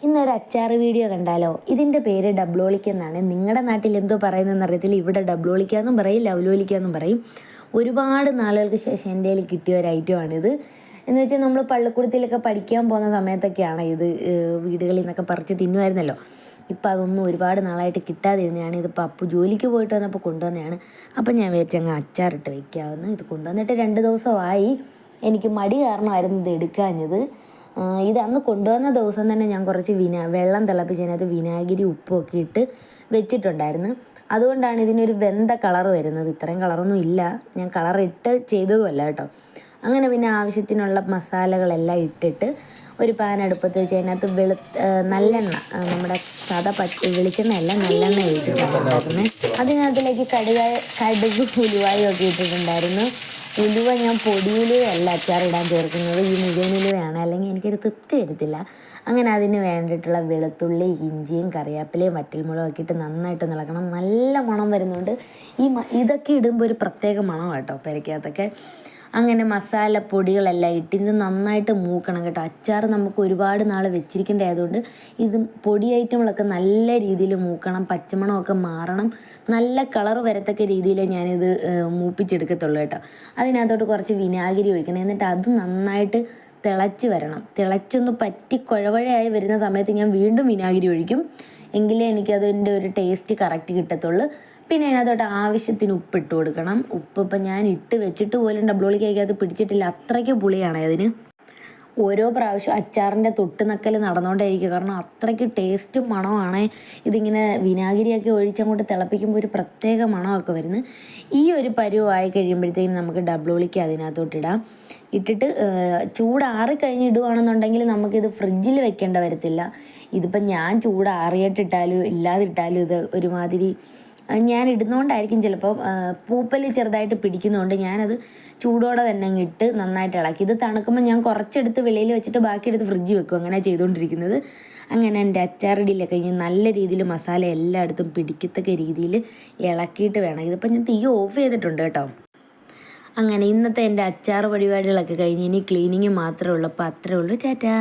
ഇന്നൊരു അച്ചാർ വീഡിയോ കണ്ടാലോ? ഇതിൻ്റെ പേര് ഡബ്ലോളിക്ക എന്നാണ്. നിങ്ങളുടെ നാട്ടിൽ എന്തോ പറയുന്നതെന്ന് അറിയത്തില്ല. ഇവിടെ ഡബ്ലോളിക്ക എന്നും പറയും, ലവ്ലോലിക്ക എന്നും പറയും. ഒരുപാട് നാളുകൾക്ക് ശേഷം എൻ്റെ കയ്യിൽ കിട്ടിയ ഒരു ഐറ്റമാണിത്. എന്ന് വെച്ചാൽ നമ്മൾ പള്ളിക്കൂടത്തിലൊക്കെ പഠിക്കാൻ പോകുന്ന സമയത്തൊക്കെയാണ് ഇത് വീടുകളിൽ നിന്നൊക്കെ പറിച്ച് തിന്നുമായിരുന്നല്ലോ. ഇപ്പം അതൊന്നും ഒരുപാട് നാളായിട്ട് കിട്ടാതിരുന്നതാണ്. ഇതിപ്പോൾ അപ്പു ജോലിക്ക് പോയിട്ട് വന്നപ്പോൾ കൊണ്ടുവന്നതാണ്. അപ്പം ഞാൻ വിചാരിച്ചങ്ങ് അച്ചാറിട്ട് വയ്ക്കാമെന്ന്. ഇത് കൊണ്ടുവന്നിട്ട് 2 ദിവസമായി. എനിക്ക് മടി കാരണമായിരുന്നു ഇത് എടുക്കാഞ്ഞത്. ഇത് അന്ന് കൊണ്ടുവന്ന ദിവസം തന്നെ ഞാൻ കുറച്ച് വെള്ളം തിളപ്പിച്ചതിനകത്ത് വിനാഗിരി ഉപ്പുമൊക്കെ ഇട്ട് വെച്ചിട്ടുണ്ടായിരുന്നു. അതുകൊണ്ടാണ് ഇതിനൊരു വെന്ത കളർ വരുന്നത്. ഇത്രയും കളറൊന്നും ഇല്ല. ഞാൻ കളറിട്ട് ചെയ്തതുമല്ല കേട്ടോ. അങ്ങനെ പിന്നെ ആവശ്യത്തിനുള്ള മസാലകളെല്ലാം ഇട്ടിട്ട് ഒരു പാൻ അടുപ്പത്ത് വെച്ച് അതിനകത്ത് നല്ലെണ്ണ, നമ്മുടെ സാധാ വെളിച്ചെണ്ണയല്ല, നല്ലെണ്ണ ഒഴിച്ചിട്ടുണ്ടായിരുന്നു. അതിനകത്തിലേക്ക് കടുക് ഉലുവായും ഒക്കെ ഇട്ടിട്ടുണ്ടായിരുന്നു. ഉലുവ ഞാൻ പൊടി ഉലുവയല്ല അച്ചാറിടാൻ ചേർക്കുന്നത്, ഈ മുഴുവൻ ഉലുവയാണ്, അല്ലെങ്കിൽ എനിക്കൊരു തൃപ്തി വരത്തില്ല. അങ്ങനെ അതിന് വേണ്ടിയിട്ടുള്ള വെളുത്തുള്ളി, ഇഞ്ചിയും കറിവേപ്പിലയും വറ്റൽമുളകും ഒക്കെ ഇട്ട് നന്നായിട്ട് ഇളക്കണം. നല്ല മണം വരുന്നുണ്ട്. ഇതൊക്കെ ഇടുമ്പോൾ ഒരു പ്രത്യേക മണമാണ് കേട്ടോ പെരയ്ക്കകത്തൊക്കെ. അങ്ങനെ മസാലപ്പൊടികളെല്ലാം ഇട്ട് ഇത് നന്നായിട്ട് മൂക്കണം കേട്ടോ. അച്ചാർ നമുക്ക് ഒരുപാട് നാൾ വെച്ചിരിക്കേണ്ടതായതുകൊണ്ട് ഇത് പൊടി ഐറ്റങ്ങളൊക്കെ നല്ല രീതിയിൽ മൂക്കണം. പച്ചമണമൊക്കെ മാറണം. നല്ല കളർ വരത്തക്ക രീതിയിൽ ഞാനിത് മൂപ്പിച്ചെടുക്കത്തുള്ളൂ കേട്ടോ. അതിനകത്തോട്ട് കുറച്ച് വിനാഗിരി ഒഴിക്കണം. എന്നിട്ട് അത് നന്നായിട്ട് തിളച്ച് വരണം. തിളച്ചൊന്ന് പറ്റി കുഴവഴയായി വരുന്ന സമയത്ത് ഞാൻ വീണ്ടും വിനാഗിരി ഒഴിക്കും. എങ്കിലേ എനിക്കതിൻ്റെ ഒരു ടേസ്റ്റ് കറക്റ്റ് കിട്ടത്തുള്ളൂ. പിന്നെ അതിനകത്തോട്ട് ആവശ്യത്തിന് ഉപ്പിട്ട് കൊടുക്കണം. ഉപ്പ് ഇപ്പം ഞാൻ ഇട്ട് വെച്ചിട്ട് പോലും ഡബ്ലോളിക്കകത്ത് അത് പിടിച്ചിട്ടില്ല, അത്രയ്ക്ക് പുളിയാണ് അതിന്. ഓരോ പ്രാവശ്യം അച്ചാറിൻ്റെ തൊട്ട് നക്കൽ നടന്നുകൊണ്ടേയിരിക്കും. കാരണം അത്രയ്ക്ക് ടേസ്റ്റും മണമാണ്. ഇതിങ്ങനെ വിനാഗിരിയൊക്കെ ഒഴിച്ചങ്ങോട്ട് തിളപ്പിക്കുമ്പോൾ ഒരു പ്രത്യേക മണമൊക്കെ വരുന്നത്. ഈ ഒരു പരുവമായി കഴിയുമ്പോഴത്തേക്കും നമുക്ക് ഡബ്ലോളിക്ക അതിനകത്തോട്ടിടാം. ഇട്ടിട്ട് ചൂടാറിക്കഴിഞ്ഞ് ഇടുകയാണെന്നുണ്ടെങ്കിൽ നമുക്കിത് ഫ്രിഡ്ജിൽ വെക്കേണ്ട വരത്തില്ല. ഇതിപ്പം ഞാൻ ചൂടാറിയിട്ടിട്ടാലും ഇല്ലാതിട്ടാലും ഇത് ഒരുമാതിരി, ഞാൻ ഇടുന്നതുകൊണ്ടായിരിക്കും ചിലപ്പോൾ പൂപ്പൽ ചെറുതായിട്ട് പിടിക്കുന്നതുകൊണ്ട് ഞാനത് ചൂടോടെ തന്നെ ഇട്ട് നന്നായിട്ട് ഇളക്കി. ഇത് തണുക്കുമ്പോൾ ഞാൻ കുറച്ചെടുത്ത് വെളിയിൽ വെച്ചിട്ട് ബാക്കിയെടുത്ത് ഫ്രിഡ്ജിൽ വെക്കും. അങ്ങനെ ചെയ്തുകൊണ്ടിരിക്കുന്നത്. അങ്ങനെ എൻ്റെ അച്ചാറിടിയിലൊക്കെ കഴിഞ്ഞ് നല്ല രീതിയിൽ മസാല എല്ലായിടത്തും പിടിക്കത്തക്ക രീതിയിൽ ഇളക്കിയിട്ട് വേണം. ഇതിപ്പോൾ ഞാൻ തീ ഓഫ് ചെയ്തിട്ടുണ്ട് കേട്ടോ. അങ്ങനെ ഇന്നത്തെ എൻ്റെ അച്ചാർ പരിപാടികളൊക്കെ കഴിഞ്ഞ് ഇനി ക്ലീനിങ് മാത്രമേ ഉള്ളൂ. അപ്പോൾ അത്രേ ഉള്ളൂ. ടാറ്റാ.